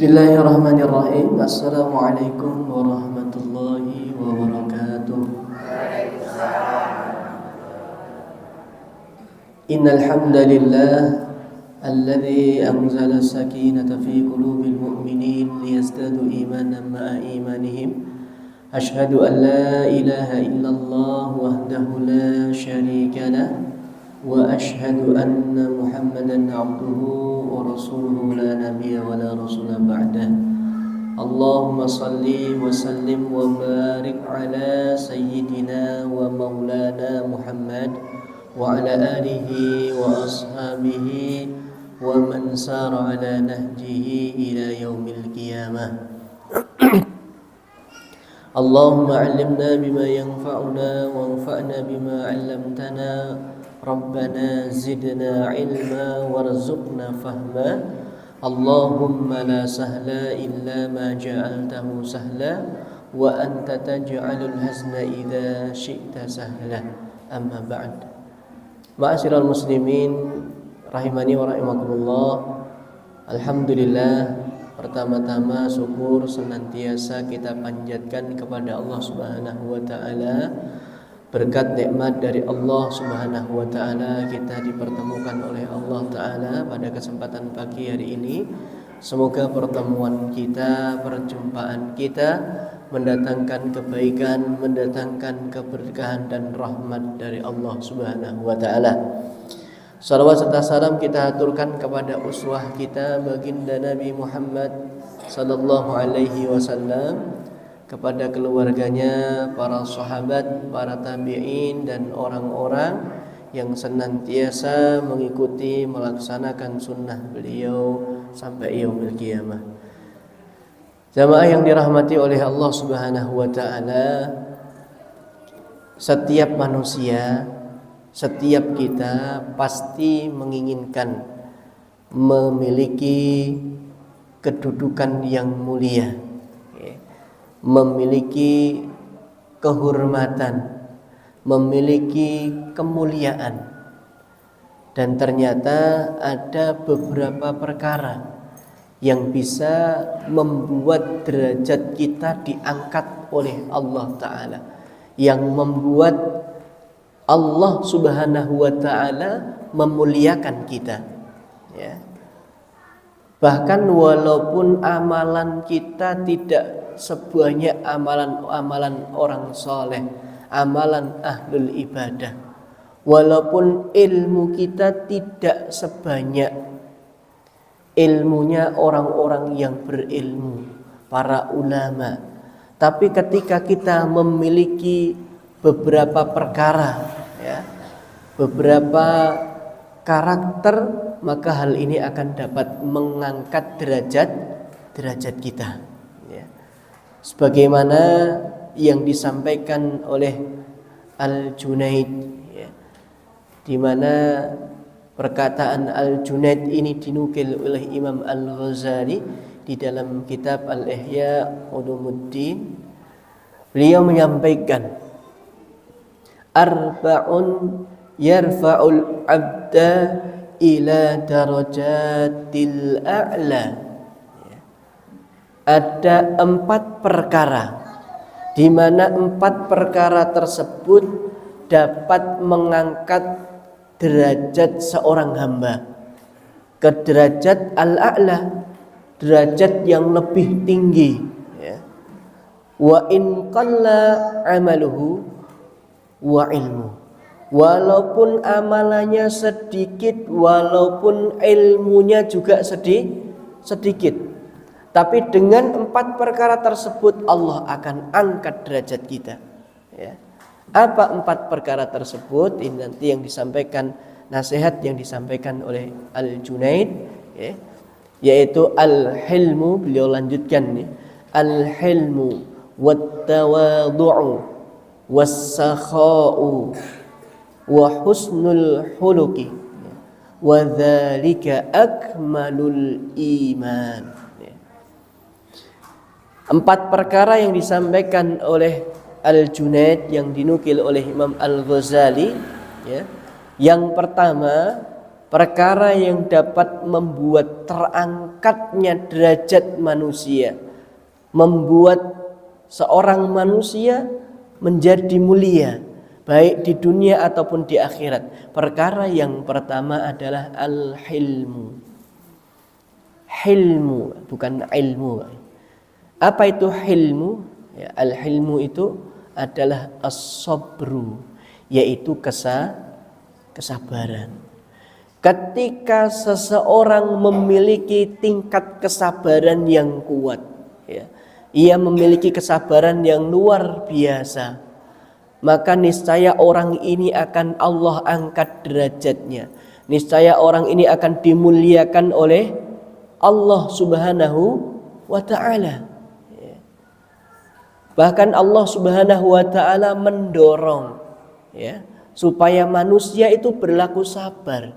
Bismillahirrahmanirrahim. Assalamualaikum warahmatullahi wabarakatuh. Innal hamdalillah alladzi anzala as-sakinata fi qulubil mu'minin liyazdadu imanan ma'a imanihim. Ashhadu an la ilaha illallah wahdahu la syarika lah wa ashhadu anna Muhammadan abduhu wa rasuluhu la nabiyya wa la rasula ba'dah. Allahumma salli wa sallim wa barik ala sayyidina wa maulana Muhammad wa ala alihi wa ashabihi wa man sara ala nahjihi ila yaumil qiyamah. Allahumma 'allimna bima yanfa'una wanfa'na bima 'allamtana. Rabbana zidna ilma warzuqna fahma. Allahumma la sahla illa ma ja'altahu sahla wa anta taj'alul hazna idza syi'ta sahla. Amma ba'd. Ma'asyiral muslimin rahimani wa rahimakumullah. Alhamdulillah, pertama-tama syukur senantiasa kita panjatkan kepada Allah Subhanahu wa taala. Berkat nikmat dari Allah Subhanahu wa taala kita dipertemukan oleh Allah taala pada kesempatan pagi hari ini. Semoga pertemuan kita, perjumpaan kita mendatangkan kebaikan, mendatangkan keberkahan dan rahmat dari Allah Subhanahu wa taala. Salawat serta salam kita aturkan kepada uswah kita baginda Nabi Muhammad sallallahu alaihi wasallam, kepada keluarganya, para sahabat, para tabi'in dan orang-orang yang senantiasa mengikuti melaksanakan sunnah beliau sampai yaumil qiyamah. Jamaah yang dirahmati oleh Allah Subhanahu wa taala, setiap manusia, setiap kita pasti menginginkan memiliki kedudukan yang mulia, memiliki kehormatan, memiliki kemuliaan. Dan ternyata ada beberapa perkara yang bisa membuat derajat kita diangkat oleh Allah Ta'ala, yang membuat Allah Subhanahu wa Ta'ala memuliakan kita, ya. Bahkan walaupun amalan kita tidak sebanyak amalan-amalan orang soleh, amalan ahlul ibadah, walaupun ilmu kita tidak sebanyak ilmunya orang-orang yang berilmu, para ulama, tapi ketika kita memiliki beberapa perkara, ya, beberapa karakter, maka hal ini akan dapat mengangkat derajat kita, ya. Sebagaimana yang disampaikan oleh Al-Junaid, ya, di mana perkataan Al-Junaid ini dinukil oleh Imam Al-Ghazali di dalam kitab Al-Ihya Ulumuddin. Beliau menyampaikan, arba'un yarfa'ul abda ila darajatil a'la. Ada 4 perkara di mana 4 perkara tersebut dapat mengangkat derajat seorang hamba ke derajat al-a'la, derajat yang lebih tinggi, ya. Wa in qalla amaluhu wa ilmu, walaupun amalannya sedikit, walaupun ilmunya juga sedikit, tapi dengan 4 perkara tersebut Allah akan angkat derajat kita, ya. Apa 4 perkara tersebut? Ini nanti yang disampaikan, nasihat yang disampaikan oleh Al-Junaid, ya, yaitu al-hilmu. Beliau lanjutkan nih, al-hilmu wat-tawadhu'u was-sakha'u wa husnul khuluqi wa dzalika akmalul iman. 4 perkara yang disampaikan oleh Al-Junaid yang dinukil oleh Imam Al-Ghazali, ya. Yang pertama perkara yang dapat membuat terangkatnya derajat manusia, membuat seorang manusia menjadi mulia baik di dunia ataupun di akhirat. Perkara yang pertama adalah al-hilmu. Hilmu, bukan ilmu. Apa itu hilmu? Ya, al-hilmu itu adalah as-sabru, yaitu kesabaran. Ketika seseorang memiliki tingkat kesabaran yang kuat, ya, ia memiliki kesabaran yang luar biasa, maka niscaya orang ini akan Allah angkat derajatnya. Niscaya orang ini akan dimuliakan oleh Allah Subhanahu wa ta'ala. Bahkan Allah Subhanahu wa ta'ala mendorong, ya, supaya manusia itu berlaku sabar.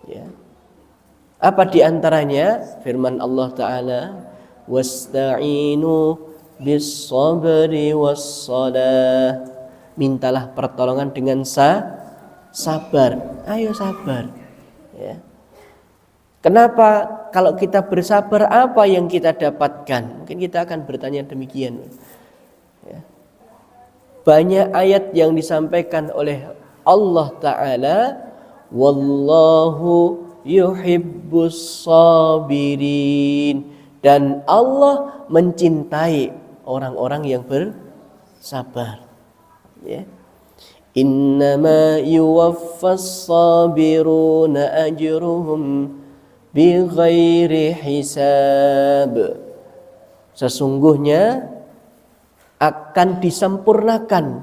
Ya. Apa diantaranya? Firman Allah Ta'ala, wasta'inu bis-sabri was-salah. Mintalah pertolongan dengan sabar. Ayo sabar. Ya. Kenapa kalau kita bersabar apa yang kita dapatkan? Mungkin kita akan bertanya demikian. Ya. Banyak ayat yang disampaikan oleh Allah Ta'ala, wallahu yuhibbus sabirin, dan Allah mencintai orang-orang yang bersabar. Ya. Innama yuwaffas sabiruna ajruhum bighairi hisab. Sesungguhnya akan disempurnakan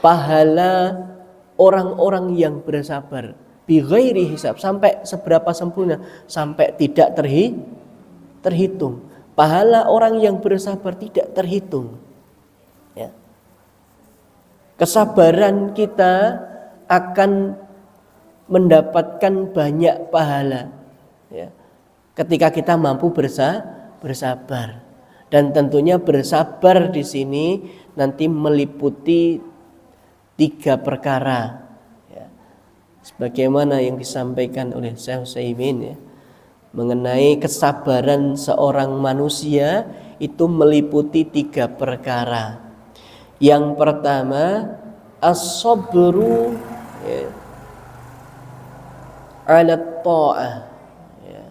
pahala orang-orang yang bersabar bighairi hisab. Sampai seberapa sempurna? Sampai tidak terhitung. Pahala orang yang bersabar tidak terhitung. Ya. Kesabaran kita akan mendapatkan banyak pahala, ya, ketika kita mampu bersabar. Dan tentunya bersabar di sini nanti meliputi 3 perkara, ya. Sebagaimana yang disampaikan oleh Syekh Utsaimin, ya, mengenai kesabaran seorang manusia itu meliputi 3 perkara. Yang pertama as-sabru, ya, ala ta'ah, ya,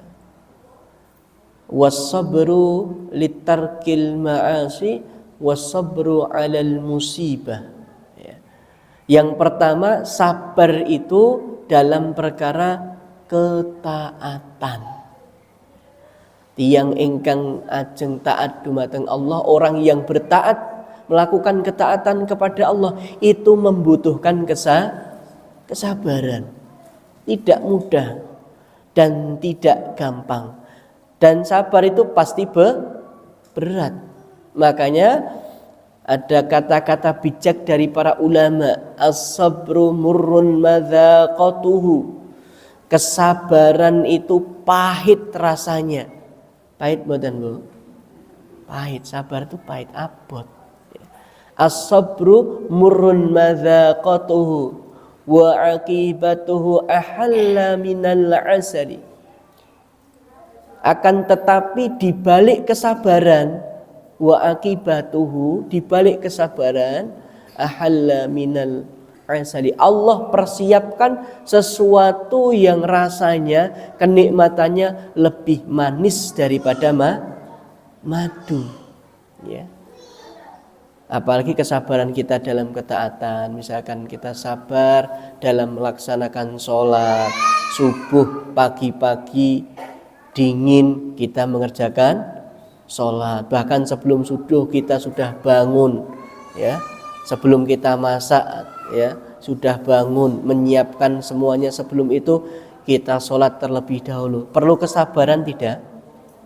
was-sabru litarkil ma'asi, was-sabru 'alal musibah. Ya. Yang pertama, sabar itu dalam perkara ketaatan. Tiyang ingkang ajeng taat dumateng Allah, orang yang bertaat, melakukan ketaatan kepada Allah, itu membutuhkan kesabaran. Tidak mudah dan tidak gampang. Dan sabar itu pasti berat. Makanya ada kata-kata bijak dari para ulama, as-sabru murrun madzaqatuhu. Kesabaran itu pahit rasanya. Pahit mboten, Bu? Pahit, sabar itu pahit abot. As-sabru murrun madzaqatuhu wa aqibatuhu ahalla minal asali. Akan tetapi di balik kesabaran, wa aqibatuhu, di balik kesabaran, ahalla minal asali, Allah persiapkan sesuatu yang rasanya, kenikmatannya lebih manis daripada madu, ya. Apalagi kesabaran kita dalam ketaatan. Misalkan kita sabar dalam melaksanakan sholat subuh, pagi-pagi dingin kita mengerjakan sholat. Bahkan sebelum subuh kita sudah bangun, ya. Sebelum kita masak, ya, sudah bangun, menyiapkan semuanya. Sebelum itu kita sholat terlebih dahulu. Perlu kesabaran tidak?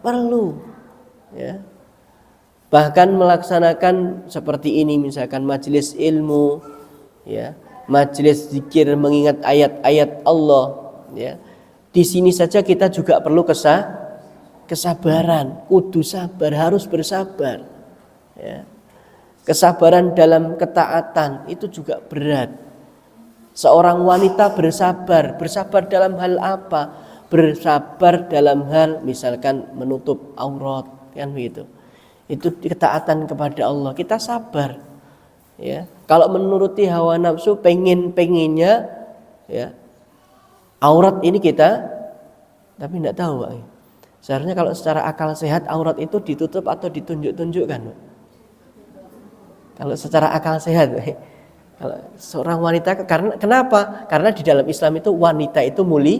Perlu, ya. Bahkan melaksanakan seperti ini, misalkan majelis ilmu, ya, majelis zikir mengingat ayat-ayat Allah, ya. Di sini saja kita juga perlu kesabaran, kudu sabar, harus bersabar, ya. Kesabaran dalam ketaatan itu juga berat. Seorang wanita bersabar. Bersabar dalam hal apa? Bersabar dalam hal misalkan menutup aurat, kan begitu. Itu ketaatan kepada Allah. Kita sabar. Ya. Kalau menuruti hawa nafsu, pengennya ya, aurat ini kita, tapi tidak tahu, Pak. Seharusnya kalau secara akal sehat aurat itu ditutup atau ditunjuk-tunjukkan, Pak. Kalau secara akal sehat, Pak. Kalau seorang wanita, karena kenapa? Karena di dalam Islam itu wanita itu mulia.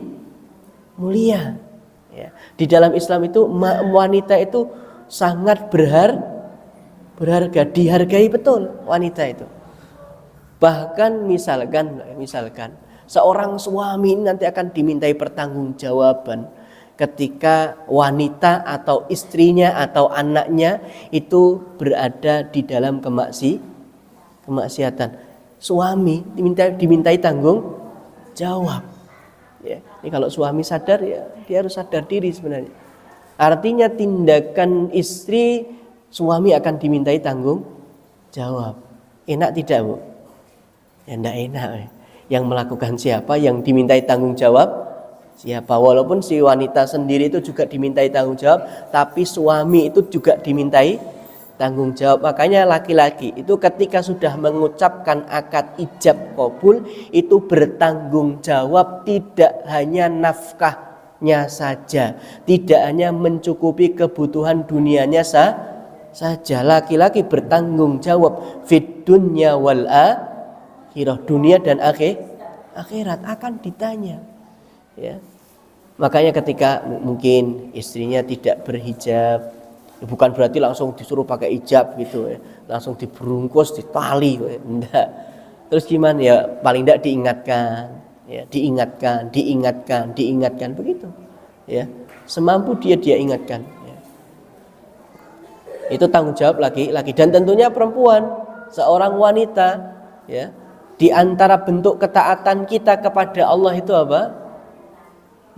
Ya. Di dalam Islam itu wanita itu sangat berharga, dihargai betul wanita itu. Bahkan misalkan seorang suami nanti akan dimintai pertanggungjawaban ketika wanita atau istrinya atau anaknya itu berada di dalam kemaksiatan. Suami dimintai tanggung jawab. Ya, ini kalau suami sadar, ya dia harus sadar diri sebenarnya. Artinya tindakan istri, suami akan dimintai tanggung jawab. Enak tidak, Bu? Ya enggak enak. Yang melakukan siapa? Yang dimintai tanggung jawab siapa? Walaupun si wanita sendiri itu juga dimintai tanggung jawab, tapi suami itu juga dimintai tanggung jawab. Makanya laki-laki itu ketika sudah mengucapkan akad ijab qabul itu bertanggung jawab, tidak hanya nafkahnya saja, tidak hanya mencukupi kebutuhan dunianya saja. Laki-laki bertanggung jawab fid dunya wal akhirah, dunia dan akhirat akan ditanya. Ya. Makanya ketika mungkin istrinya tidak berhijab, bukan berarti langsung disuruh pakai hijab gitu ya. Langsung dibungkus, ditali ya. Enggak. Terus gimana ya? Paling enggak diingatkan begitu. Ya. Semampu dia ingatkan ya. Itu tanggung jawab laki-laki dan tentunya perempuan, seorang wanita ya. Di antara bentuk ketaatan kita kepada Allah itu apa?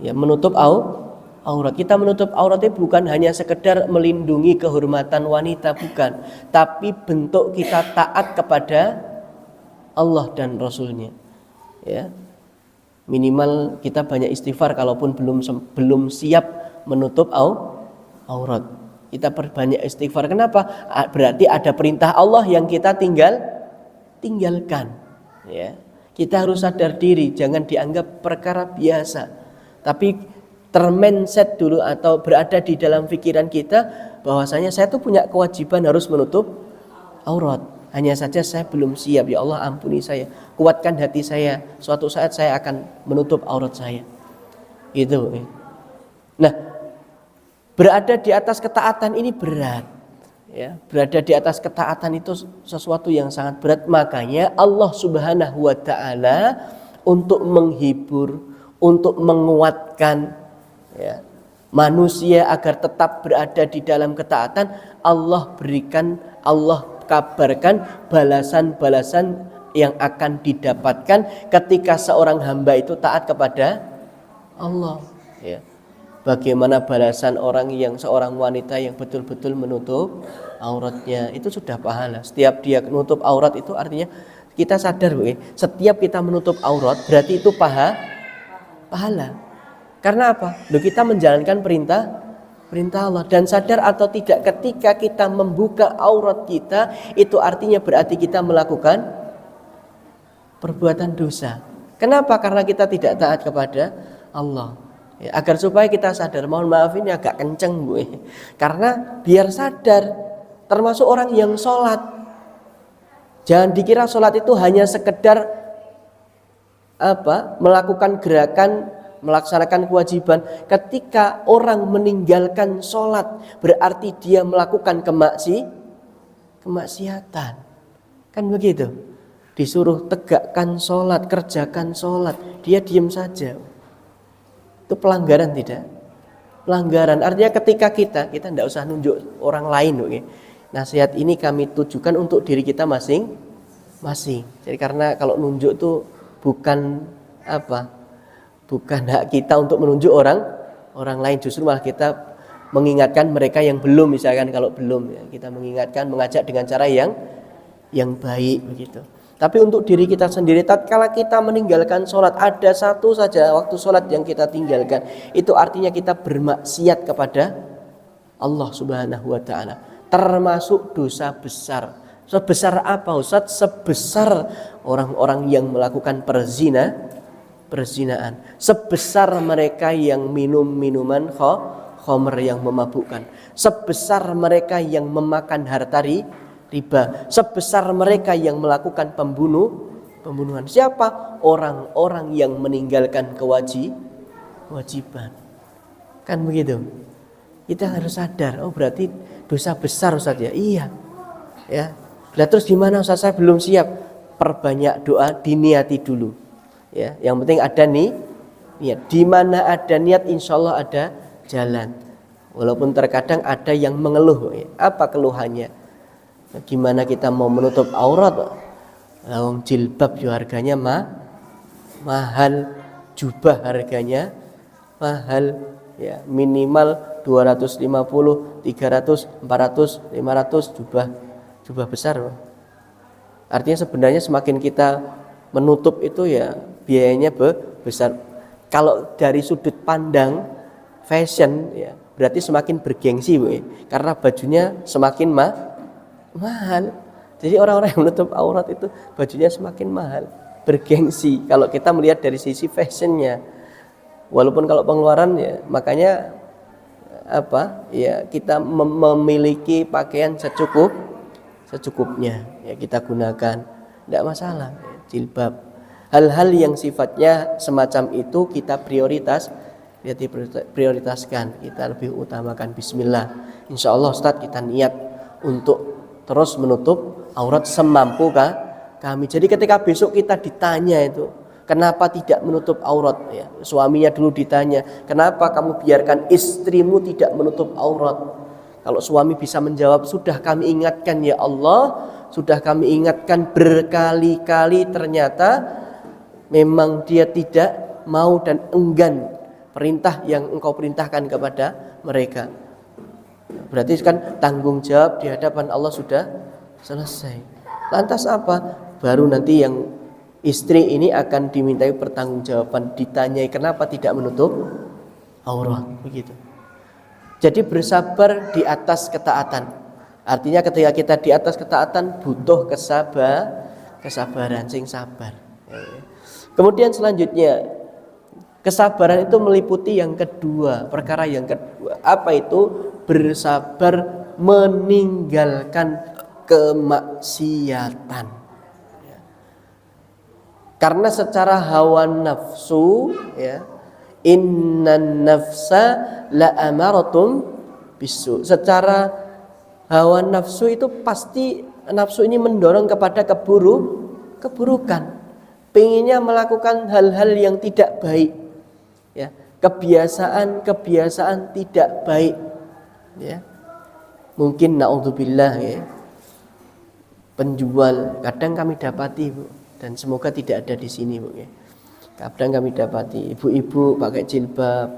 Ya, menutup aurat. Kita menutup aurat itu bukan hanya sekedar melindungi kehormatan wanita, bukan, tapi bentuk kita taat kepada Allah dan Rasulnya. Ya, minimal kita banyak istighfar kalaupun belum siap menutup aurat. Kita perbanyak istighfar. Kenapa? Berarti ada perintah Allah yang kita tinggalkan. Ya, kita harus sadar diri, jangan dianggap perkara biasa, tapi termindset dulu atau berada di dalam pikiran kita bahwasanya saya tuh punya kewajiban harus menutup aurat. Hanya saja saya belum siap. Ya Allah, ampuni saya, kuatkan hati saya. Suatu saat saya akan menutup aurat saya. Itu. Nah, berada di atas ketaatan ini berat. Ya, berada di atas ketaatan itu sesuatu yang sangat berat. Makanya Allah Subhanahu wa taala untuk menghibur, untuk menguatkan ya, manusia agar tetap berada di dalam ketaatan, Allah kabarkan balasan-balasan yang akan didapatkan ketika seorang hamba itu taat kepada Allah. Ya. Bagaimana balasan seorang wanita yang betul-betul menutup auratnya, itu sudah pahala. Setiap dia menutup aurat itu artinya kita sadar, setiap kita menutup aurat berarti itu pahala. Karena apa? Kita menjalankan perintah Allah, dan sadar atau tidak ketika kita membuka aurat kita itu artinya berarti kita melakukan perbuatan dosa. Kenapa? Karena kita tidak taat kepada Allah. Ya, agar supaya kita sadar, mohon maaf ini agak kenceng karena biar sadar, termasuk orang yang sholat. Jangan dikira sholat itu hanya sekedar melakukan gerakan, melaksanakan kewajiban. Ketika orang meninggalkan sholat berarti dia melakukan kemaksiatan. Kan begitu? Disuruh tegakkan sholat, kerjakan sholat, dia diam saja. Itu pelanggaran tidak? Pelanggaran. Artinya ketika kita tidak usah nunjuk orang lain. Nasihat ini kami tujukan untuk diri kita masing-masing. Jadi karena kalau nunjuk itu bukan hak kita untuk menunjuk orang lain, justru malah kita mengingatkan mereka yang belum, misalkan kalau belum ya, kita mengingatkan, mengajak dengan cara yang baik begitu. Tapi untuk diri kita sendiri, tatkala kita meninggalkan sholat, ada satu saja waktu sholat yang kita tinggalkan, itu artinya kita bermaksiat kepada Allah Subhanahu wa ta'ala, termasuk dosa besar. Sebesar apa Ustaz? Sebesar orang-orang yang melakukan perzinaan, sebesar mereka yang minum minuman khamr yang memabukkan, sebesar mereka yang memakan harta riba, sebesar mereka yang melakukan pembunuhan. Siapa? Orang-orang yang meninggalkan kewajiban. Kan begitu. Kita harus sadar, oh berarti dosa besar Ustaz ya. Iya. Ya. Lah terus gimana Ustaz, saya belum siap. Perbanyak doa, diniati dulu. Ya, yang penting ada niat. Di mana ada niat, insya Allah ada jalan. Walaupun terkadang ada yang mengeluh. Ya. Apa keluhannya? Gimana kita mau menutup aurat? Jilbab ya harganya mahal, jubah harganya mahal, ya minimal 250, 300, 400, 500 jubah besar. Artinya sebenarnya semakin kita menutup itu ya biayanya besar. Kalau dari sudut pandang fashion ya berarti semakin bergengsi, Bu, karena bajunya semakin mahal. Jadi orang-orang yang menutup aurat itu bajunya semakin mahal, bergengsi kalau kita melihat dari sisi fashionnya. Walaupun kalau pengeluaran ya makanya kita memiliki pakaian secukupnya ya kita gunakan, tidak masalah. Jilbab, hal-hal yang sifatnya semacam itu kita prioritaskan, kita lebih utamakan. Bismillah, insya Allah Ustaz kita niat untuk terus menutup aurat semampu kami. Jadi ketika besok kita ditanya itu, kenapa tidak menutup aurat? Ya, suaminya dulu ditanya, kenapa kamu biarkan istrimu tidak menutup aurat? Kalau suami bisa menjawab, sudah kami ingatkan ya Allah, sudah kami ingatkan berkali-kali, ternyata memang dia tidak mau dan enggan perintah yang engkau perintahkan kepada mereka. Berarti kan tanggung jawab di hadapan Allah sudah selesai. Lantas apa? Baru nanti yang istri ini akan dimintai pertanggungjawaban, ditanyai kenapa tidak menutup aurat, begitu. Jadi bersabar di atas ketaatan. Artinya ketika kita di atas ketaatan butuh kesabaran, sing sabar. Kemudian selanjutnya kesabaran itu meliputi yang kedua, perkara yang kedua. Apa itu? Bersabar meninggalkan kemaksiatan. Karena secara hawa nafsu ya, innan nafsa la amaratum bisu. Secara hawa nafsu itu pasti nafsu ini mendorong kepada keburukan. Pengennya melakukan hal-hal yang tidak baik. Ya, kebiasaan tidak baik. Ya. Mungkin naudzubillah ya. Penjual kadang kami dapati, Bu, dan semoga tidak ada di sini, Bu ya. Kadang kami dapati ibu-ibu pakai jilbab.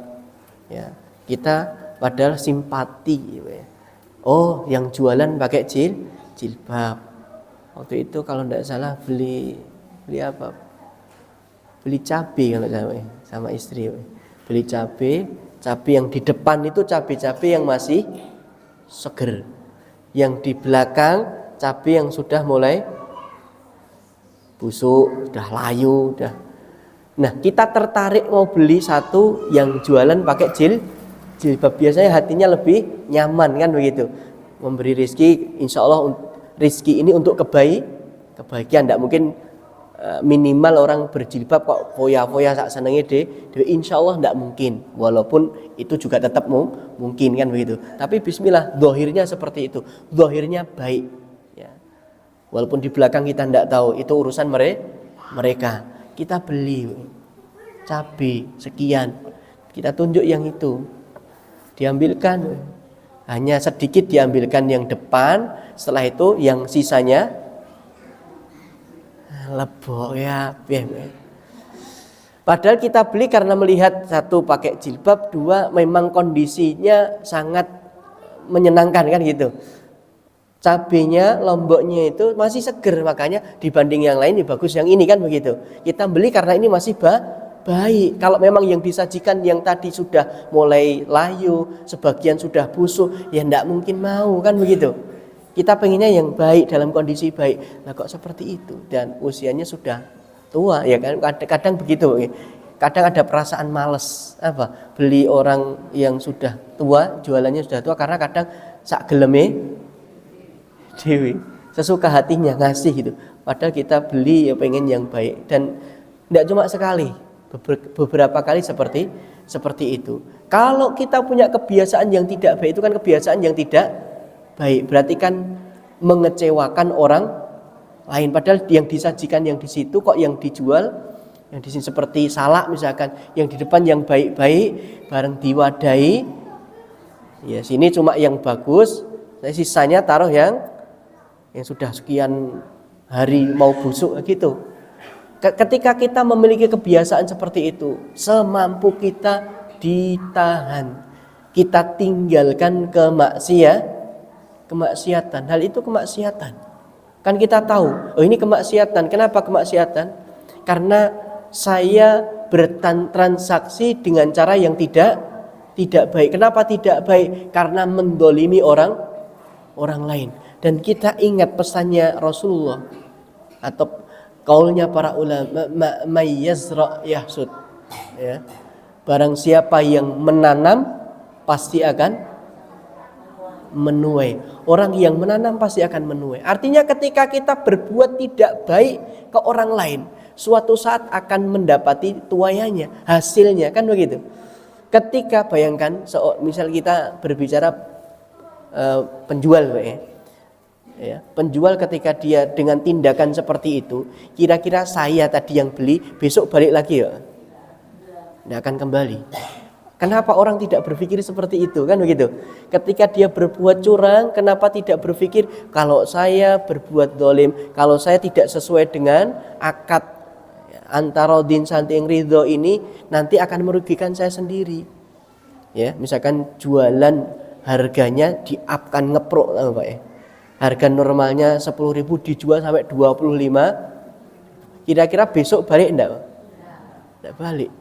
Ya, kita padahal simpati ya. Oh, yang jualan pakai jilbab. Waktu itu kalau tidak salah beli apa? Beli cabai kalau sama istri. Beli cabai yang di depan itu cabai-cabai yang masih seger. Yang di belakang cabai yang sudah mulai busuk, sudah layu, udah. Nah, kita tertarik mau beli satu yang jualan pakai jilbab. Biasanya hatinya lebih nyaman kan begitu. Memberi rezeki, insya Allah rezeki ini untuk kebaikan. Tidak mungkin minimal orang berjilbab kok foya-foya sak senenge de insya Allah tidak mungkin. Walaupun itu juga tetap mungkin kan begitu. Tapi bismillah, zahirnya seperti itu. Zahirnya baik ya. Walaupun di belakang kita tidak tahu, itu urusan mereka. Kita beli cabai sekian, kita tunjuk yang itu, diambilkan hanya sedikit, diambilkan yang depan. Setelah itu yang sisanya lebok ya. Padahal kita beli karena melihat satu pakai jilbab, dua memang kondisinya sangat menyenangkan kan gitu. cabenya, lomboknya itu masih seger, makanya dibanding yang lain bagus yang ini kan begitu. Kita beli karena ini masih baik. Kalau memang yang disajikan yang tadi sudah mulai layu, sebagian sudah busuk, ya tidak mungkin mau kan begitu. Kita pengennya yang baik, dalam kondisi baik. Nah kok seperti itu, dan usianya sudah tua ya kan, kadang begitu. Kadang ada perasaan males beli orang yang sudah tua, jualannya sudah tua, karena kadang sak geleme dewi, sesuka hatinya ngasih gitu. Padahal kita beli ya pengen yang baik, dan tidak cuma sekali, beberapa kali seperti itu. Kalau kita punya kebiasaan yang tidak baik, itu kan kebiasaan yang tidak baik, berarti kan mengecewakan orang lain. Padahal yang disajikan yang di situ kok yang dijual yang di sini seperti salak misalkan, yang di depan yang baik-baik, bareng diwadahi, ya sini cuma yang bagus, sisanya taruh yang sudah sekian hari mau busuk gitu. Ketika kita memiliki kebiasaan seperti itu, semampu kita ditahan, kita tinggalkan kemaksiatan. Hal itu kemaksiatan. Kan kita tahu, oh ini kemaksiatan. Kenapa kemaksiatan? Karena saya bertransaksi dengan cara yang tidak baik. Kenapa tidak baik? Karena mendolimi orang lain. Dan kita ingat pesannya Rasulullah atau kaulnya para ulama, may yazra yahsud, ya. Barang siapa yang menanam pasti akan menuai. Orang yang menanam pasti akan menuai. Artinya ketika kita berbuat tidak baik ke orang lain, suatu saat akan mendapati tuaiannya, hasilnya, kan begitu. Ketika bayangkan, misal kita berbicara penjual, ya, penjual ketika dia dengan tindakan seperti itu, kira-kira saya tadi yang beli besok balik lagi ya, tidak akan kembali. Kenapa orang tidak berpikir seperti itu, kan begitu? Ketika dia berbuat curang, kenapa tidak berpikir kalau saya berbuat dolim, kalau saya tidak sesuai dengan akad antara din santing ridho ini, nanti akan merugikan saya sendiri. Ya, misalkan jualan harganya di-up-kan ngeprok, Pak ya. Harga normalnya 10.000 dijual sampai 25. Kira-kira besok balik enggak, Pak? Enggak balik.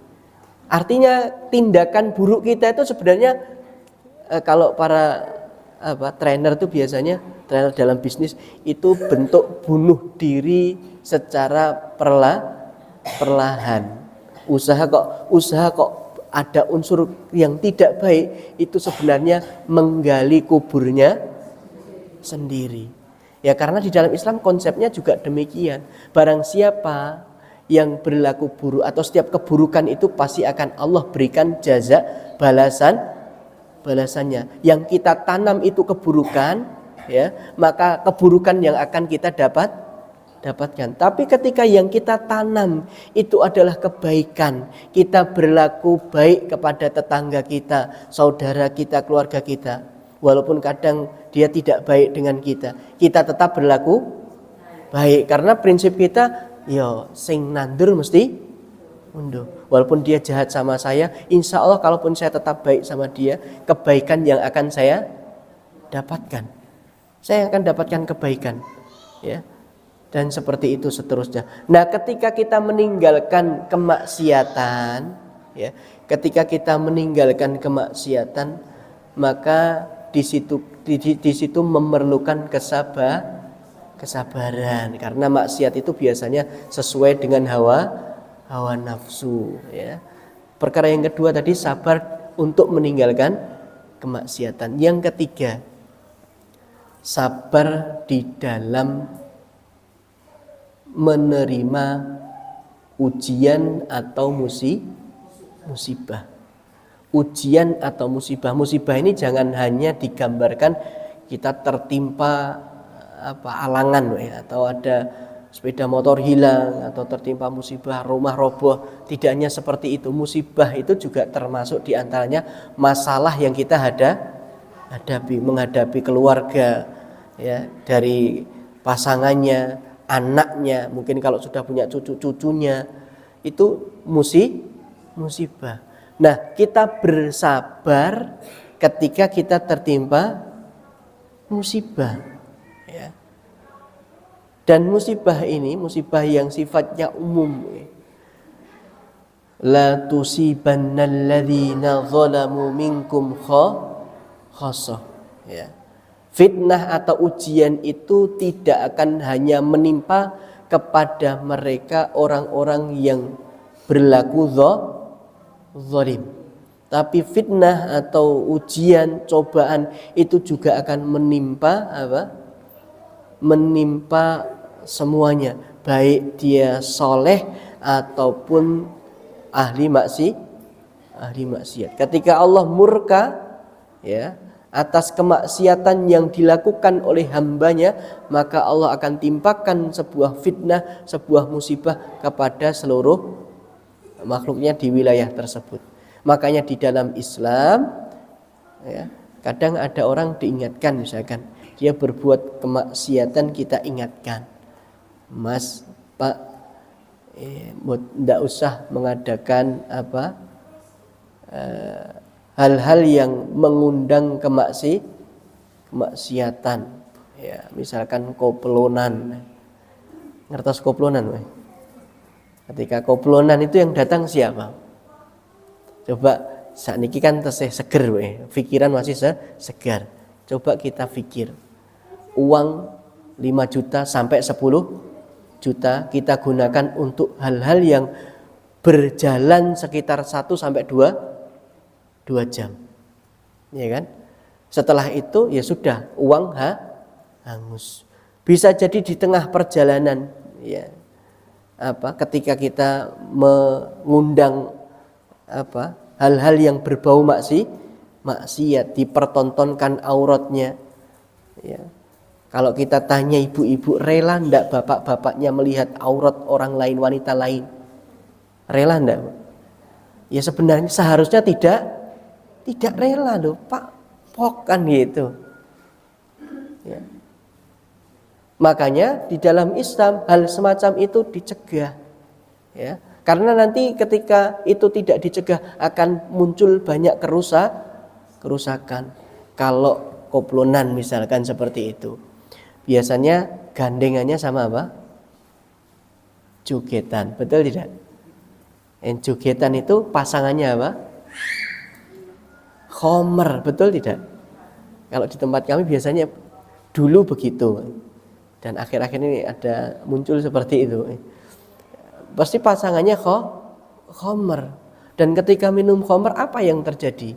Artinya tindakan buruk kita itu sebenarnya kalau para trainer itu biasanya, trainer dalam bisnis itu bentuk bunuh diri secara perlahan. Usaha kok ada unsur yang tidak baik, itu sebenarnya menggali kuburnya sendiri. Ya karena di dalam Islam konsepnya juga demikian. Barang siapa yang berlaku buruk atau setiap keburukan itu pasti akan Allah berikan jaza, balasannya. Yang kita tanam itu keburukan, ya, maka keburukan yang akan kita dapatkan. Tapi ketika yang kita tanam itu adalah kebaikan, kita berlaku baik kepada tetangga kita, saudara kita, keluarga kita, walaupun kadang dia tidak baik dengan kita tetap berlaku baik, karena prinsip kita, yo sing nandur mesti unduh. Walaupun dia jahat sama saya, insya Allah kalaupun saya tetap baik sama dia, kebaikan yang akan saya dapatkan, saya akan dapatkan kebaikan, ya. Dan seperti itu seterusnya. Nah, ketika kita meninggalkan kemaksiatan, ya, ketika kita meninggalkan kemaksiatan, maka di situ memerlukan kesabaran, karena maksiat itu biasanya sesuai dengan hawa nafsu, ya. Perkara yang kedua tadi sabar untuk meninggalkan kemaksiatan. Yang ketiga, sabar di dalam menerima ujian atau musibah. Ujian atau musibah ini jangan hanya digambarkan kita tertimpa alangan, atau ada sepeda motor hilang, atau tertimpa musibah rumah roboh. Tidak hanya seperti itu. Musibah itu juga termasuk diantaranya masalah yang kita hadapi, menghadapi keluarga, ya, dari pasangannya, anaknya, mungkin kalau sudah punya cucunya, itu musibah. Nah, kita bersabar ketika kita tertimpa musibah. ya. Dan musibah ini musibah yang sifatnya umum. La tusibannal ladzina zalamu minkum khassah. Ya. Fitnah atau ujian itu tidak akan hanya menimpa kepada mereka orang-orang yang berlaku zalim. Tapi fitnah atau ujian, cobaan itu juga akan menimpa apa? Menimpa semuanya, baik dia soleh ataupun ahli maksiat. Ketika Allah murka ya atas kemaksiatan yang dilakukan oleh hambanya, maka Allah akan timpakan sebuah fitnah, sebuah musibah kepada seluruh makhluknya di wilayah tersebut. Makanya di dalam Islam ya, kadang ada orang diingatkan, misalkan dia berbuat kemaksiatan, kita ingatkan, Mas, Pak, tidak usah mengadakan hal-hal yang mengundang kemaksiatan, ya, misalkan koplonan. Ngertos koplonan, weh? Ketika koplonan itu yang datang siapa? Coba saat ini kan tesih seger, weh. Pikiran masih segar. Coba kita pikir, uang 5 juta sampai 10 juta kita gunakan untuk hal-hal yang berjalan sekitar 1 sampai 2 jam, ya kan? Setelah itu ya sudah, uang hangus. Bisa jadi di tengah perjalanan, ya, ketika kita mengundang hal-hal yang berbau maksiat, dipertontonkan auratnya, ya. Kalau kita tanya ibu-ibu, rela ndak bapak-bapaknya melihat aurat orang lain, wanita lain? Rela ndak? Ya sebenarnya seharusnya tidak rela loh, Pak. Pok kan gitu. Ya. Makanya di dalam Islam hal semacam itu dicegah. Ya. Karena nanti ketika itu tidak dicegah akan muncul banyak kerusakan. Kalau koplonan misalkan seperti itu, biasanya gandengannya sama apa? Jogetan, betul tidak? Jogetan itu pasangannya apa? Khomer, betul tidak? Kalau di tempat kami biasanya dulu begitu, dan akhir-akhir ini ada muncul seperti itu. Pasti pasangannya khomer, dan ketika minum khomer apa yang terjadi?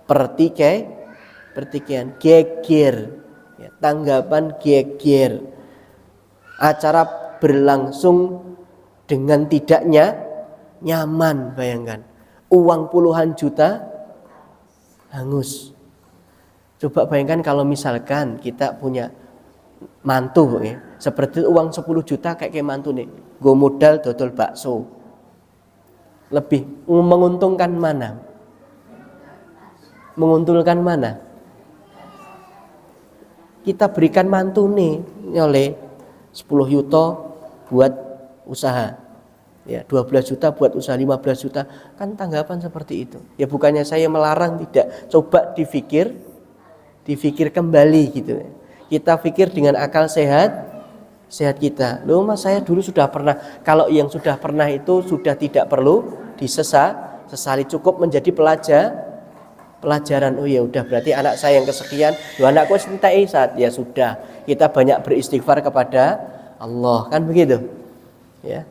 Pertikaian, geger, ya, tanggapan geger, acara berlangsung dengan tidak nyaman. Bayangkan, uang puluhan juta hangus. Coba bayangkan kalau misalkan kita punya mantu, ya, seperti uang 10 juta kayak mantu nih, go modal dodol bakso. Lebih menguntungkan mana? Menguntungkan mana? Kita berikan mantu nih oleh 10 juta buat usaha, ya, 12 juta buat usaha, 15 juta, kan tanggapan seperti itu. Ya bukannya saya melarang, tidak. Coba difikir kembali gitu. Kita pikir dengan akal sehat kita. Loh Mas, saya dulu sudah pernah. Kalau yang sudah pernah itu sudah tidak perlu disesali, cukup menjadi pelajaran. Oh ya udah, berarti anak saya yang kesekian, loh anakku entek saat, ya sudah, kita banyak beristighfar kepada Allah, kan begitu. Ya.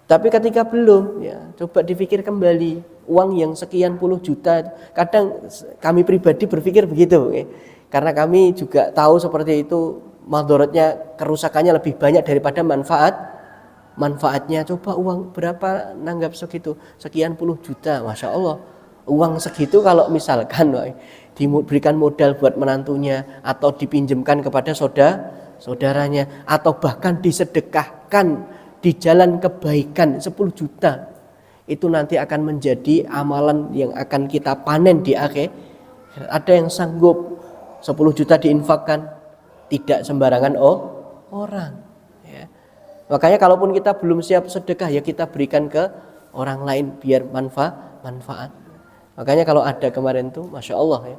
Tapi ketika belum, ya coba dipikir kembali, uang yang sekian puluh juta, kadang kami pribadi berpikir begitu, ya. Karena kami juga tahu seperti itu, madharatnya, kerusakannya lebih banyak daripada manfaatnya. Coba uang berapa nanggap segitu, sekian puluh juta, Masya Allah. Uang segitu kalau misalkan diberikan modal buat menantunya, atau dipinjamkan kepada saudaranya, atau bahkan disedekahkan di jalan kebaikan 10 juta, itu nanti akan menjadi amalan yang akan kita panen di akhir. Ada yang sanggup 10 juta diinfakkan, tidak sembarangan orang, ya. Makanya kalaupun kita belum siap sedekah, ya kita berikan ke orang lain biar manfaat. Makanya kalau ada kemarin tuh, Masya Allah, ya,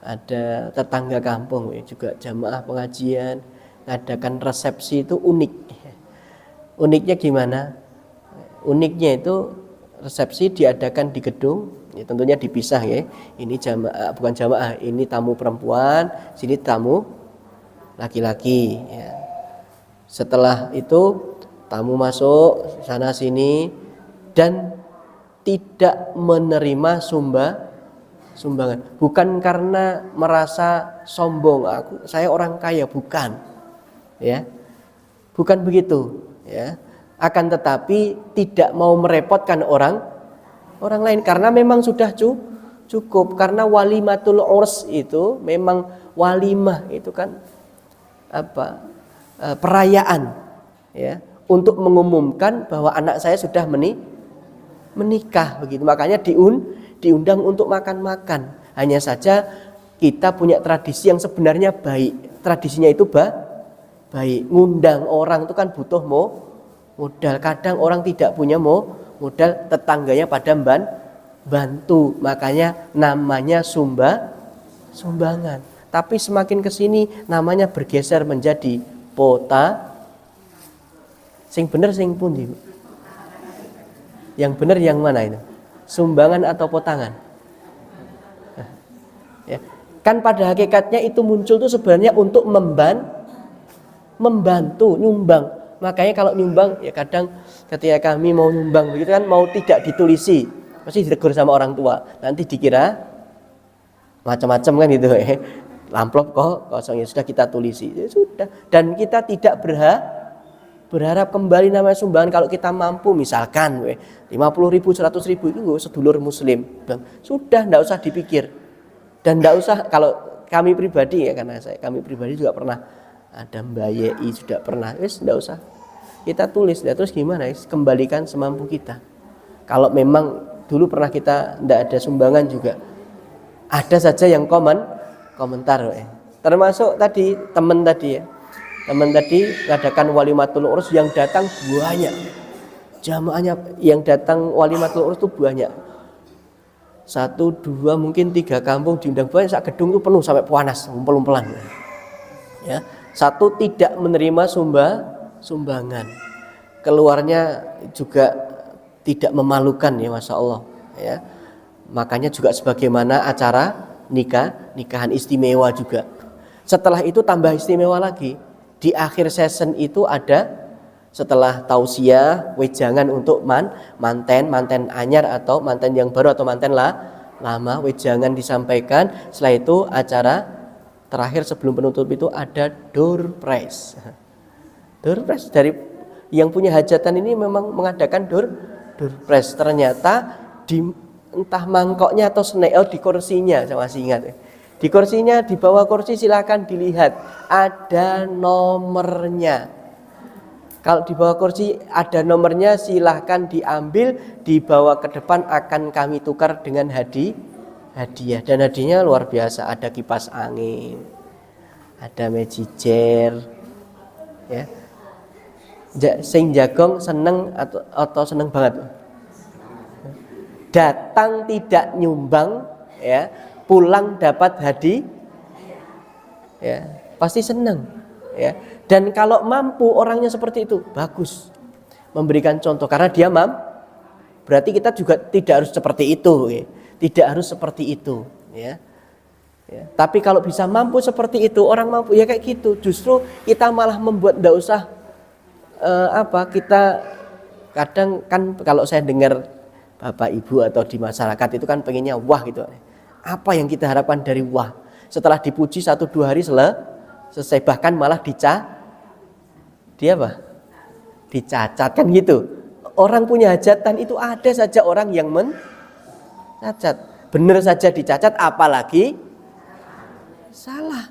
ada tetangga kampung juga jamaah pengajian ngadakan resepsi itu unik. Uniknya gimana? Uniknya itu resepsi diadakan di gedung, ya tentunya dipisah ya. Ini jamaah, bukan jamaah, ini tamu perempuan, sini tamu laki-laki. Ya. Setelah itu tamu masuk sana sini dan tidak menerima sumbangan. Bukan karena merasa sombong, saya orang kaya, bukan. Ya. Bukan begitu, ya. Akan tetapi tidak mau merepotkan orang lain karena memang sudah cukup, karena walimatul urs itu memang walimah itu kan perayaan, ya, untuk mengumumkan bahwa anak saya sudah menikah begitu. Makanya diundang untuk makan-makan. Hanya saja kita punya tradisi yang sebenarnya baik. Tradisinya itu baik. Ngundang orang itu kan butuh modal. Kadang orang tidak punya modal, tetangganya pada bantu. Makanya namanya sumbangan. Tapi semakin kesini namanya bergeser menjadi pota. Sing bener sing pundi? Yang bener yang mana itu? Sumbangan atau potangan? Ya. Kan pada hakikatnya itu muncul tuh sebenarnya untuk membantu nyumbang. Makanya kalau nyumbang ya kadang ketika kami mau nyumbang begitu kan mau tidak ditulisi, pasti ditegur sama orang tua. Nanti dikira macam-macam kan gitu. Amplop kok kosong, ya sudah kita tulisi. Ya sudah. Dan kita tidak berharap kembali namanya sumbangan kalau kita mampu, misalkan 50.000, 100.000 itu sedulur muslim. Sudah, enggak usah dipikir. Dan enggak usah, kalau kami pribadi ya, karena kami pribadi juga pernah ada mbayei, sudah pernah, enggak usah. Kita tulis, terus gimana? Kembalikan semampu kita. Kalau memang dulu pernah kita enggak ada sumbangan juga, ada saja yang komentar. Termasuk tadi teman tadi mengadakan walimatul urus yang datang banyak. Jamaahnya yang datang walimatul urus itu banyak. 1, 2, mungkin 3 kampung diundang banyak, sak gedung itu penuh sampai panas, ngumpul-ngumpulan. Ya. 1 tidak menerima sumbangan. Keluarnya juga tidak memalukan ya, Masya Allah. Ya. Makanya juga sebagaimana acara nikahan istimewa juga. Setelah itu tambah istimewa lagi. Di akhir season itu ada setelah tausiah, wejangan untuk manten anyar atau manten yang baru atau manten lama, wejangan disampaikan. Setelah itu acara terakhir sebelum penutup itu ada door prize. Door prize dari yang punya hajatan ini memang mengadakan door prize. Ternyata di entah mangkoknya atau di kursinya, saya masih ingat. Di kursinya, di bawah kursi silakan dilihat ada nomornya. Kalau di bawah kursi ada nomornya, silahkan diambil, dibawa ke depan, akan kami tukar dengan hadiah. Dan hadiahnya luar biasa, ada kipas angin, ada magic chair, ya. Sing jagong seneng atau seneng banget. Datang tidak nyumbang, ya, pulang dapat hadiah, ya, pasti seneng, ya. Dan kalau mampu orangnya seperti itu, bagus. Memberikan contoh karena dia berarti kita juga tidak harus seperti itu, ya. Tidak harus seperti itu, ya. Ya. Tapi kalau bisa mampu seperti itu, orang mampu ya kayak gitu. Justru kita malah membuat enggak usah kita kadang kan kalau saya dengar Bapak Ibu atau di masyarakat itu kan pengennya wah gitu. Apa yang kita harapkan dari wah? Setelah dipuji 1-2 hari selesai, bahkan malah dicacat kan gitu. Orang punya hajatan itu ada saja orang yang mencacat. Benar saja dicacat, apalagi salah.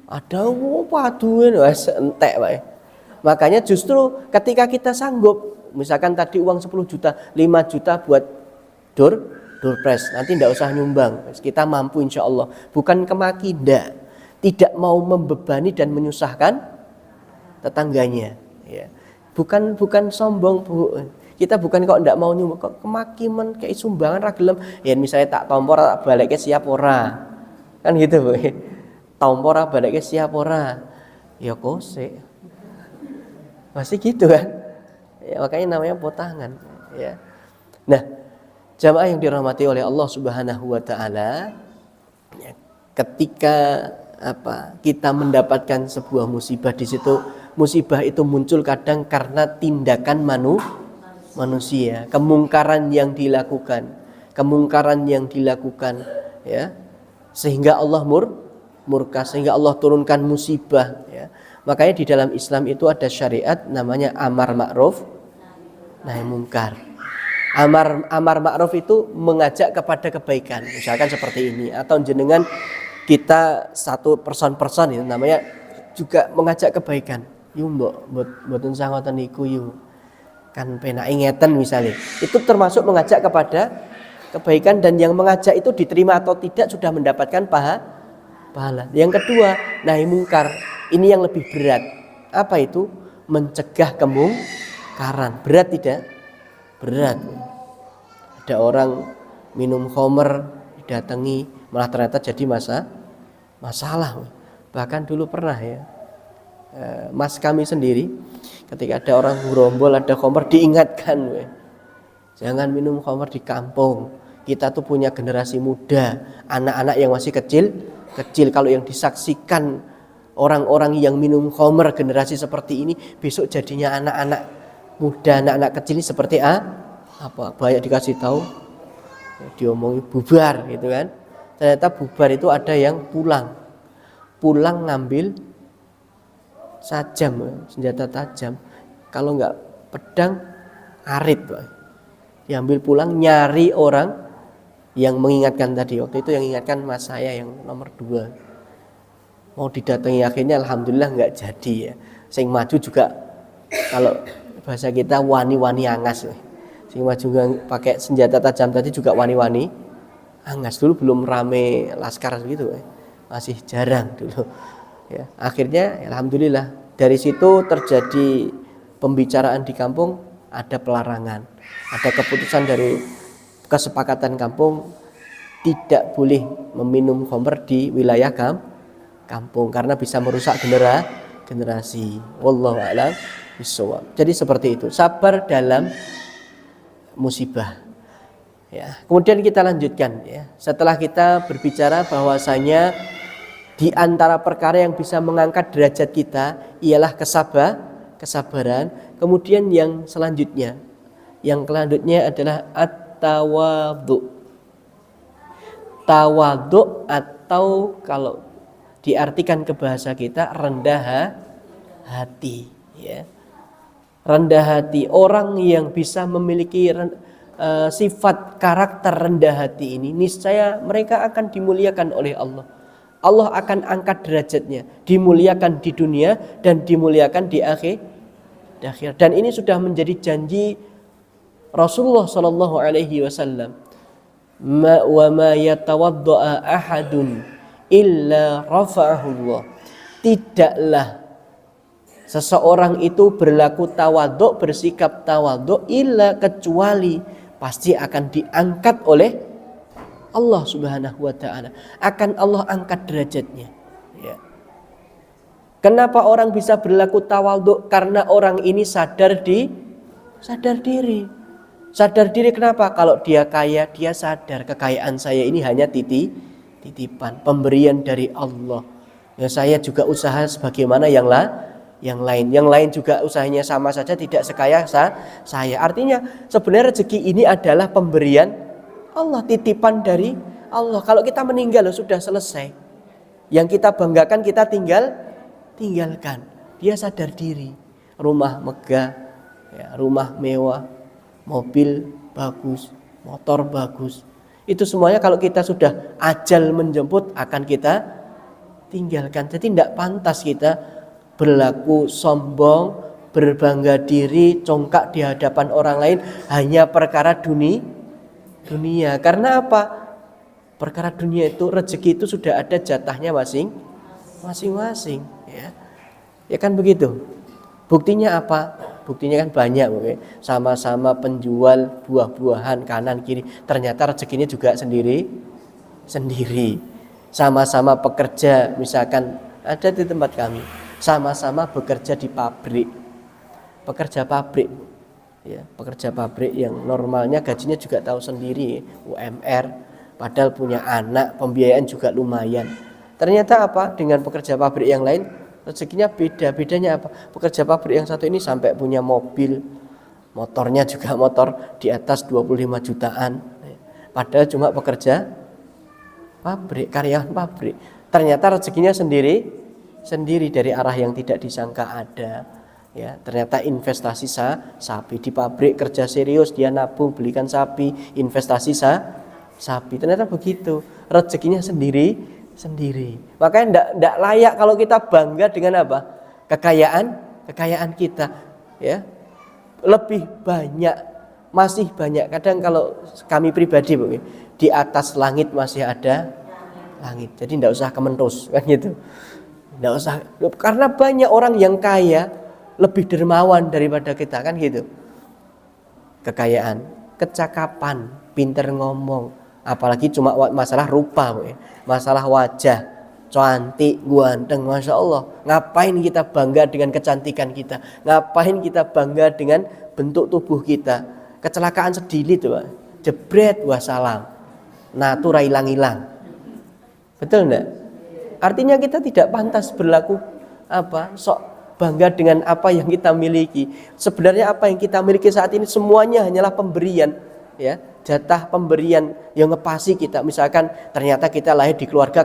Ada paduan entek wae. Makanya justru ketika kita sanggup, misalkan tadi uang 10 juta, 5 juta buat door prize, nanti tidak usah nyumbang, kita mampu insya Allah. Bukan kemaki, tidak mau membebani dan menyusahkan tetangganya, ya. Bukan sombong, Bu. Kita bukan kok tidak mau nyumbang, kok kemaki kayak sumbangan ragelem, ya misalnya tak tompor tak baliknya siap ora, Kan gitu, Bu. Tompo ora baleke siap ora? Ya kose. Masih gitu kan? Ya, makanya namanya potangan, ya. Nah, jamaah yang dirahmati oleh Allah Subhanahu wa taala, ya, ketika kita mendapatkan sebuah musibah, di situ musibah itu muncul kadang karena tindakan manusia, kemungkaran yang dilakukan, ya, sehingga Allah murka, sehingga Allah turunkan musibah, ya. Makanya di dalam Islam itu ada syariat namanya amar ma'ruf nahi mungkar. Amar ma'ruf itu mengajak kepada kebaikan, misalkan seperti ini, atau jenengan kita satu person itu namanya juga mengajak kebaikan. Yu mboten sangoten niku yu. Kan penake ngeten misalnya. Itu termasuk mengajak kepada kebaikan, dan yang mengajak itu diterima atau tidak sudah mendapatkan pahala. Yang kedua, nahi mungkar. Ini yang lebih berat. Apa itu? Mencegah kemungkaran. Berat tidak? Berat. Ada orang minum khamr, didatangi, malah ternyata jadi masalah. Bahkan dulu pernah, ya, mas kami sendiri, ketika ada orang gerombol ada khamr, diingatkan, jangan minum khamr di kampung. Kita tuh punya generasi muda, anak-anak yang masih kecil. Kalau yang disaksikan orang-orang yang minum khamr generasi seperti ini, besok jadinya anak-anak muda, anak-anak kecil ini seperti apa? Banyak dikasih tahu, diomongin bubar gitu kan. Ternyata bubar itu ada yang pulang ngambil sajam, senjata tajam. Kalau enggak pedang, arit, diambil pulang, nyari orang yang mengingatkan tadi. Waktu itu yang ingatkan mas saya yang nomor 2. Mau didatangi, akhirnya alhamdulillah enggak jadi, ya. Sing maju juga kalau bahasa kita wani-wani angas. Sing maju pakai senjata tajam tadi juga wani-wani angas. Dulu belum rame laskar gitu, masih jarang dulu, ya. Akhirnya alhamdulillah dari situ terjadi pembicaraan di kampung, ada pelarangan, ada keputusan dari kesepakatan kampung tidak boleh meminum khamr di wilayah kampung karena bisa merusak generasi. Wallahu a'lam bishawab. Jadi seperti itu, sabar dalam musibah, ya. Kemudian kita lanjutkan, ya. Setelah kita berbicara bahwasanya di antara perkara yang bisa mengangkat derajat kita ialah kesabaran. Kemudian yang selanjutnya adalah at-tawadhu. Tawadhu atau kalau diartikan ke bahasa kita rendah hati, ya. Rendah hati, orang yang bisa memiliki sifat karakter rendah hati ini, niscaya mereka akan dimuliakan oleh Allah. Allah akan angkat derajatnya, dimuliakan di dunia dan dimuliakan di akhir. Dan ini sudah menjadi janji Rasulullah sallallahu alaihi wasallam. Wa ma yatawaddaa ahadun illa rafa'ahu Allah. Tidaklah seseorang itu berlaku tawadhu, bersikap tawadhu, illa kecuali pasti akan diangkat oleh Allah Subhanahu wa taala. Akan Allah angkat derajatnya, ya. Kenapa orang bisa berlaku tawadhu? Karena orang ini sadar diri. Sadar diri kenapa? Kalau dia kaya, dia sadar kekayaan saya ini hanya titipan, pemberian dari Allah. Ya, saya juga usaha sebagaimana yang lain. Yang lain juga usahanya sama saja, tidak sekaya saya. Artinya sebenarnya rezeki ini adalah pemberian Allah, titipan dari Allah. Kalau kita meninggal sudah selesai. Yang kita banggakan kita tinggalkan. Dia sadar diri. Rumah megah, ya, rumah mewah, mobil bagus, motor bagus. Itu semuanya kalau kita sudah ajal menjemput akan kita tinggalkan. Jadi tidak pantas kita berlaku sombong, berbangga diri, congkak di hadapan orang lain hanya perkara dunia. Karena apa? Perkara dunia itu, rezeki itu sudah ada jatahnya masing-masing, ya. Ya kan begitu. Buktinya apa? Buktinya kan banyak, sama-sama penjual buah-buahan kanan kiri, ternyata rezekinya juga sendiri. Sama-sama pekerja, misalkan ada di tempat kami, sama-sama bekerja di pabrik, pekerja pabrik, ya, pekerja pabrik yang normalnya gajinya juga tahu sendiri, UMR, padahal punya anak, pembiayaan juga lumayan. Ternyata apa? Dengan pekerja pabrik yang lain rezekinya beda. Bedanya apa? Pekerja pabrik yang satu ini sampai punya mobil, motornya juga motor di atas 25 jutaan. Padahal cuma pekerja pabrik, karyawan pabrik. Ternyata rezekinya sendiri dari arah yang tidak disangka ada. Ya, ternyata investasi sapi di pabrik, kerja serius, dia nabung belikan sapi, investasi sapi. Ternyata begitu, rezekinya sendiri. Makanya enggak layak kalau kita bangga dengan apa? Kekayaan kita, ya. Lebih banyak, masih banyak. Kadang kalau kami pribadi, di atas langit masih ada langit. Jadi enggak usah kementus, kan gitu. Enggak usah, karena banyak orang yang kaya lebih dermawan daripada kita, kan gitu. Kekayaan, kecakapan, pinter ngomong, apalagi cuma masalah rupa, masalah wajah, cantik, ganteng, masya Allah. Ngapain kita bangga dengan kecantikan kita? Ngapain kita bangga dengan bentuk tubuh kita? Kecelakaan sedilit, jebret, wassalam, natura hilang. Betul enggak? Artinya kita tidak pantas berlaku sok bangga dengan apa yang kita miliki. Sebenarnya apa yang kita miliki saat ini semuanya hanyalah pemberian, ya, jatah pemberian yang ngepasi kita. Misalkan ternyata kita lahir di keluarga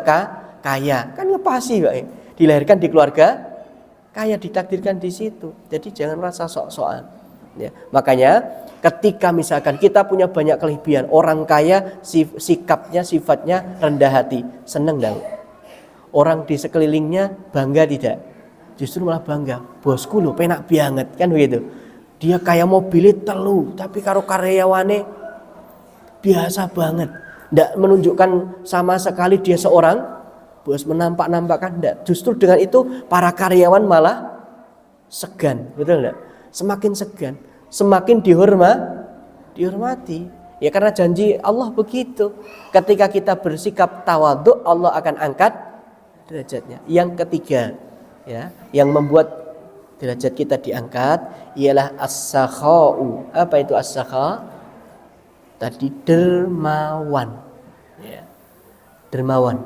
kaya, kan ngepasi, Pak. Dilahirkan di keluarga kaya, ditakdirkan di situ. Jadi jangan merasa sok-sokan. Ya, makanya ketika misalkan kita punya banyak kelebihan, orang kaya sikapnya, sifatnya rendah hati, seneng dong. Orang di sekelilingnya bangga tidak? Justru malah bangga. Bosku lho penak banget, kan begitu. Dia kaya mobilnya telu, tapi karo karyawane biasa banget. Tidak menunjukkan sama sekali dia seorang bos, menampak-nampakkan tidak. Justru dengan itu para karyawan malah segan, betul enggak? Semakin segan, semakin dihormati. Ya karena janji Allah begitu. Ketika kita bersikap tawadhu, Allah akan angkat derajatnya. Yang ketiga, ya, yang membuat derajat kita diangkat ialah as-sakha'u. Apa itu as-sakha'? Tadi dermawan. Ya. Dermawan.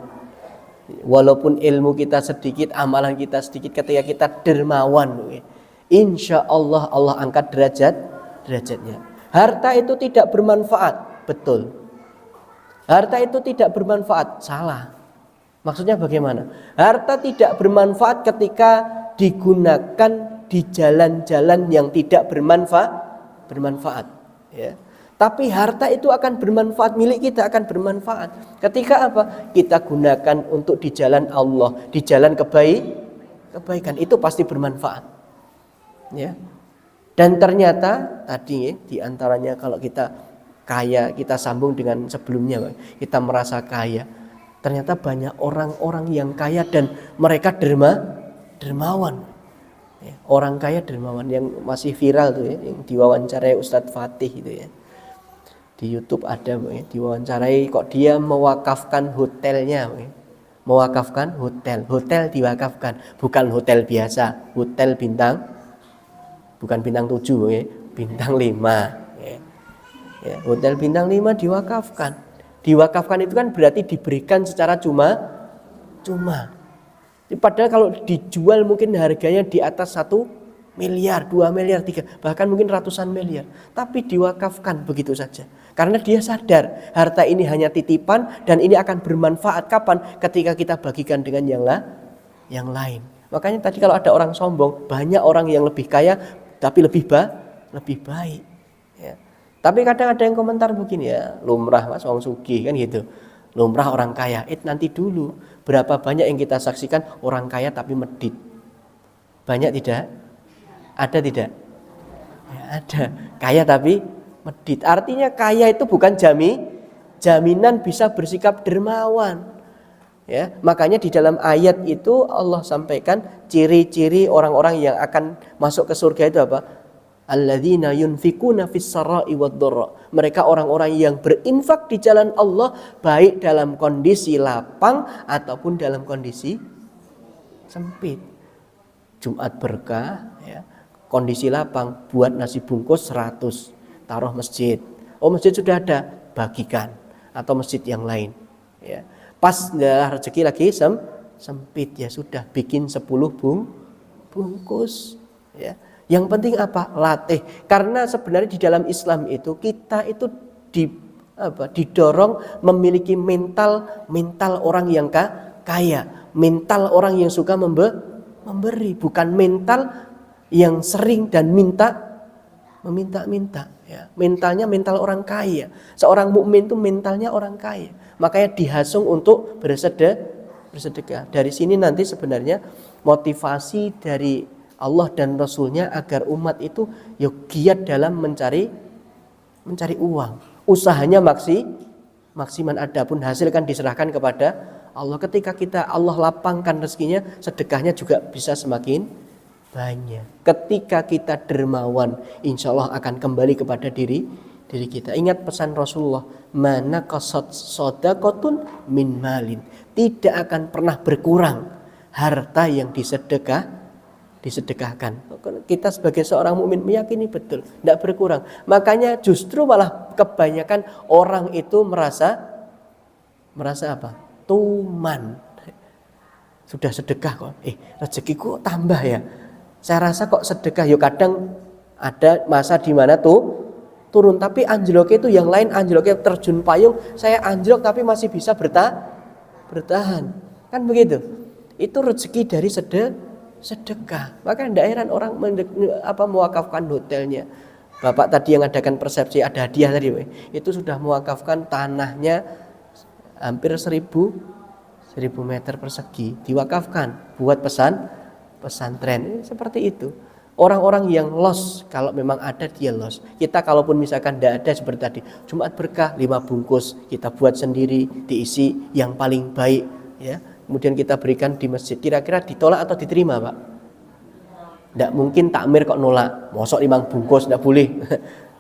Walaupun ilmu kita sedikit, amalan kita sedikit, ketika kita dermawan, insya Allah Allah angkat derajatnya. Harta itu tidak bermanfaat, betul. Harta itu tidak bermanfaat, salah. Maksudnya bagaimana? Harta tidak bermanfaat ketika digunakan di jalan-jalan yang tidak bermanfaat. Ya. Tapi harta itu akan bermanfaat, milik kita akan bermanfaat. Ketika apa? Kita gunakan untuk di jalan Allah, di jalan kebaikan, itu pasti bermanfaat. Ya. Dan ternyata tadi, diantaranya kalau kita kaya, kita sambung dengan sebelumnya, kita merasa kaya. Ternyata banyak orang-orang yang kaya dan mereka dermawan. Ya, orang kaya dermawan yang masih viral tuh, ya, yang diwawancarai Ustadz Fatih itu, ya. Di YouTube ada, ya, diwawancarai kok dia mewakafkan hotelnya, ya. Mewakafkan hotel diwakafkan, bukan hotel biasa, hotel bukan bintang 7, ya, bintang 5, ya. Ya, hotel bintang 5 diwakafkan. Diwakafkan itu kan berarti diberikan secara cuma. Padahal kalau dijual mungkin harganya di atas 1 miliar, 2 miliar, 3, bahkan mungkin ratusan miliar. Tapi diwakafkan begitu saja. Karena dia sadar harta ini hanya titipan dan ini akan bermanfaat kapan? Ketika kita bagikan dengan yang lain. Makanya tadi kalau ada orang sombong, banyak orang yang lebih kaya tapi lebih baik. Ya. Tapi kadang ada yang komentar begini, ya, lumrah Mas wong sugih, kan gitu. Lumrah orang kaya. Nanti dulu, berapa banyak yang kita saksikan orang kaya tapi medit? Banyak tidak? Ada tidak? Ya, ada. Kaya tapi medit. Artinya kaya itu bukan jaminan bisa bersikap dermawan. Ya, makanya di dalam ayat itu Allah sampaikan ciri-ciri orang-orang yang akan masuk ke surga itu apa? Alladzina yunfikuna fis sarai wad dharra. Mereka orang-orang yang berinfak di jalan Allah baik dalam kondisi lapang ataupun dalam kondisi sempit. Jumat berkah ya. Kondisi lapang buat nasi bungkus 100, taruh masjid. Oh, masjid sudah ada, bagikan atau masjid yang lain ya. Pas rezeki lagi sempit ya sudah bikin 10 bungkus ya. Yang penting apa? Latih. Karena sebenarnya di dalam Islam itu kita itu didorong memiliki mental orang yang kaya, mental orang yang suka memberi, bukan mental yang sering dan meminta ya. Mentalnya mental orang kaya. Seorang mukmin itu mentalnya orang kaya. Makanya dihasung untuk bersedekah. Dari sini nanti sebenarnya motivasi dari Allah dan Rasulnya agar umat itu giat dalam mencari uang. Usahanya maksimal, adapun hasil kan diserahkan kepada Allah. Ketika Allah lapangkan rezekinya, sedekahnya juga bisa semakin banyak. Ketika kita dermawan, insya Allah akan kembali kepada diri kita. Ingat pesan Rasulullah, mana qasad shadaqatun min malin. Tidak akan pernah berkurang harta yang disedekahkan. Kita sebagai seorang mukmin meyakini betul, tidak berkurang. Makanya justru malah kebanyakan orang itu merasa apa? Tuman. Sudah sedekah kok, rezekiku tambah ya. Saya rasa kok sedekah, kadang ada masa di mana turun, tapi anjloknya itu yang lain, anjloknya terjun payung, saya anjlok tapi masih bisa bertahan. Kan begitu. Itu rezeki dari sedekah. Maka tidak heran orang mewakafkan hotelnya. Bapak tadi yang adakan persepsi ada hadiah tadi, itu sudah mewakafkan tanahnya hampir 1000 meter persegi, diwakafkan buat pesantren. Seperti itu. Orang-orang yang loss, kalau memang ada dia loss. Kita kalaupun misalkan tidak ada seperti tadi, Jumat berkah 5 bungkus kita buat sendiri, diisi yang paling baik ya. Kemudian kita berikan di masjid. Kira-kira ditolak atau diterima, Pak? Tidak mungkin takmir kok nolak. Mosok 5 bungkus tidak boleh.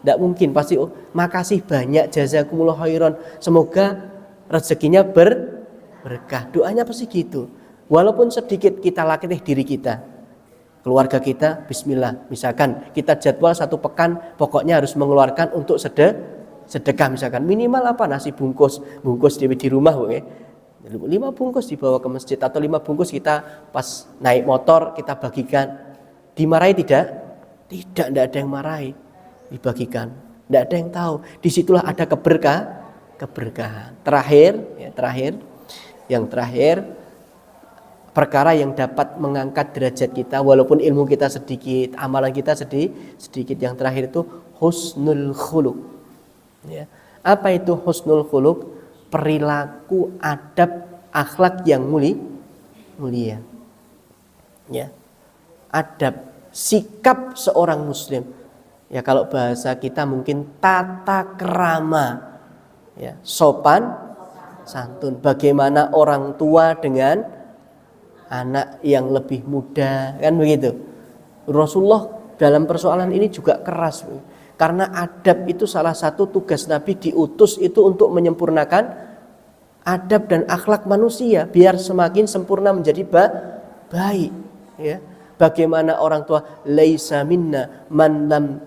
Tidak mungkin. Pasti makasih banyak, jazakumullah khairan. Semoga rezekinya berkah. Doanya pasti gitu. Walaupun sedikit kita latih diri kita, keluarga kita, bismillah. Misalkan kita jadwal 1 pekan, pokoknya harus mengeluarkan untuk sedekah. Misalkan minimal apa? Nasi bungkus di rumah, 5 bungkus dibawa ke masjid, atau 5 bungkus kita pas naik motor kita bagikan. Dimarahi tidak? Tidak ada yang marahi. Dibagikan. Tidak ada yang tahu. Disitulah ada keberkahan. Yang terakhir, perkara yang dapat mengangkat derajat kita walaupun ilmu kita sedikit, amalan kita sedikit. Yang terakhir itu husnul khuluq. Ya. Apa itu husnul khuluq? Perilaku, adab, akhlak yang mulia. Ya. Adab, sikap seorang muslim. Ya, kalau bahasa kita mungkin tata krama. Ya, sopan santun. Bagaimana orang tua dengan anak yang lebih muda, kan begitu. Rasulullah dalam persoalan ini juga keras. Karena adab itu salah satu tugas Nabi, diutus itu untuk menyempurnakan adab dan akhlak manusia biar semakin sempurna menjadi baik ya. Bagaimana orang tua, laisa minna man lam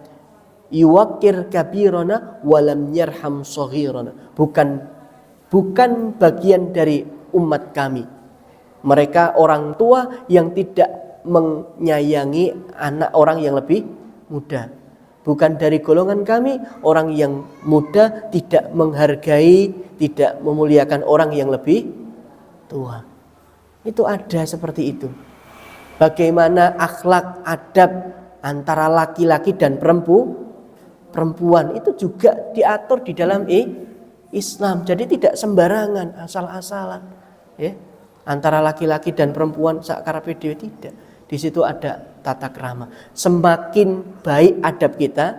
yuwaqqir kabirana wa lam yarham shaghirana. Bukan bagian dari umat kami. Mereka orang tua yang tidak menyayangi anak orang yang lebih muda. Bukan dari golongan kami orang yang muda tidak menghargai, tidak memuliakan orang yang lebih tua. Itu ada seperti itu. Bagaimana akhlak, adab antara laki-laki dan perempuan itu juga diatur di dalam Islam. Jadi tidak sembarangan, asal-asalan. Ya. Antara laki-laki dan perempuan sakarepe dhewe tidak. Di situ ada tata krama. Semakin baik adab kita,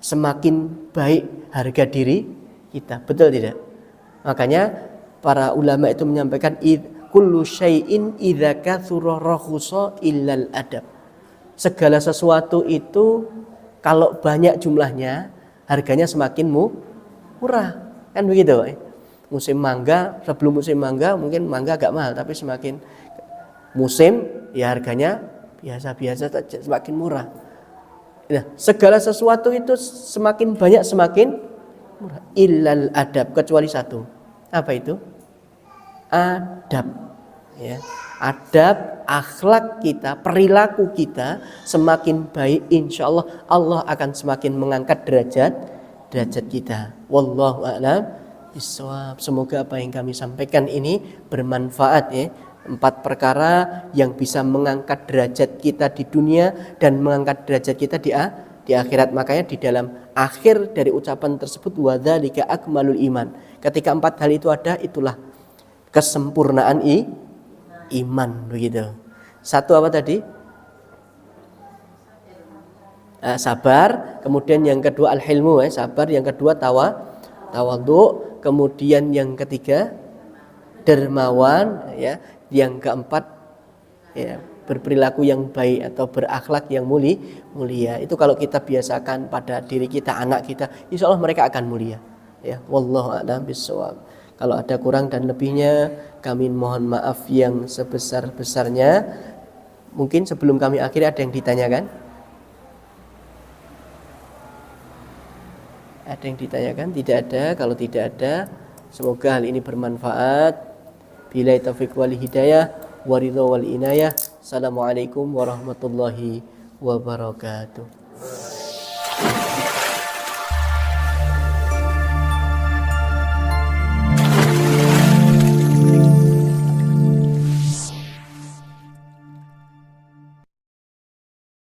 semakin baik harga diri kita. Betul tidak? Makanya para ulama itu menyampaikan kullu syai'in idza katsura rakhusa illal adab. Segala sesuatu itu Kalau banyak jumlahnya, harganya semakin murah. Kan begitu. Musim mangga, sebelum musim mangga mungkin mangga agak mahal, tapi semakin musim ya harganya biasa-biasa saja, semakin murah. Nah, segala sesuatu itu semakin banyak semakin murah. Illal adab, kecuali satu. Apa itu? Adab. Ya. Adab, akhlak kita, perilaku kita semakin baik, insya Allah Allah akan semakin mengangkat derajat kita. Wallahu a'lam bishawab. Semoga apa yang kami sampaikan ini bermanfaat ya. 4 perkara yang bisa mengangkat derajat kita di dunia dan mengangkat derajat kita di akhirat. Makanya di dalam akhir dari ucapan tersebut wadzalika akmalul iman. Ketika 4 hal itu ada, itulah kesempurnaan iman begitu. Satu apa tadi? Sabar. Kemudian yang kedua al-hilmu, sabar. Yang kedua tawadhu. Kemudian yang ketiga dermawan, ya. Yang keempat ya, berperilaku yang baik atau berakhlak yang mulia. Itu kalau kita biasakan pada diri kita, anak kita, insya Allah mereka akan mulia. Ya, wallahu a'lam bishawab. Kalau ada kurang dan lebihnya, kami mohon maaf yang sebesar-besarnya. Mungkin sebelum kami akhiri ada yang ditanyakan? Ada yang ditanyakan? Tidak ada. Kalau tidak ada, semoga hal ini bermanfaat. Billahi taufiq wal hidayah, waridho wal inayah. Assalamualaikum warahmatullahi wabarakatuh.